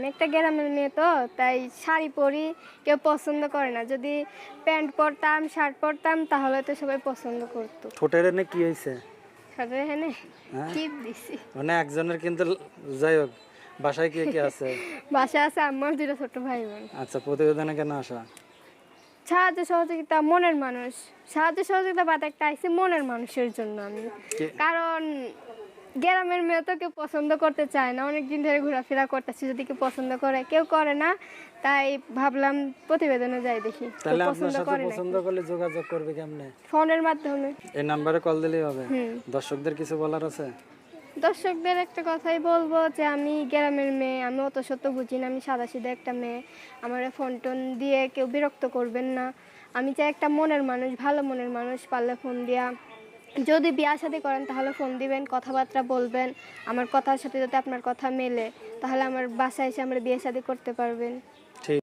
আমি একটা গ্রামের মেয়ে তো, তাই শাড়ি পরি, কেউ পছন্দ করে না। যদি প্যান্ট পরতাম, শার্ট পরতাম, তাহলে তো সবাই পছন্দ করতো। ঠোঁটের এনে কি হয়েছে? সাথে এখানে হ্যাঁ টিপ দিছি। মানে একজনের কিন্তু যাই হোক, বাসায় কে কে আছে? বাসা আছে আমার 2 ছোট ভাই বোন। আচ্ছা, প্রতিবেদনে কেন আসা? সাহায্য সহযোগিতা, মনের মানুষ। সাহায্য সহযোগিতা বাদ একটা আইছি মনের মানুষের জন্য আমি। কারণ গ্রামের মেয়ে তো কেউ পছন্দ করতে চায় না, অনেকদিন ধরে ঘোরাফেরা করতেছি, যদি কেউ পছন্দ করে, কেউ করে না, তাই ভাবলাম প্রতিবেদনে যাই দেখি তাহলে আপনার পছন্দ সাথে করে পছন্দ নাকি। করলে যোগাযোগ করবে কেমনে? ফোনের মাধ্যমে। এই নাম্বারে কল দিলেই হবে? দর্শকদের কিছু বলার আছে? দর্শকদের একটা কথাই বলবো যে আমি গ্রামের মেয়ে, আমি অত শত বুঝি না, আমি সাদাসিধা একটা মেয়ে। আমার ফোন টোন দিয়ে কেউ বিরক্ত করবেন না। আমি চাই একটা মনের মানুষ, ভালো মনের মানুষ, পারলে ফোন দিয়া যদি বিয়ে শাদী করেন তাহলে ফোন দিবেন, কথাবার্তা বলবেন। আমার কথার সাথে যদি আপনার কথা মেলে, তাহলে আমার বাসায় এসে আমরা বিয়ে শাদী করতে পারবেন। ঠিক।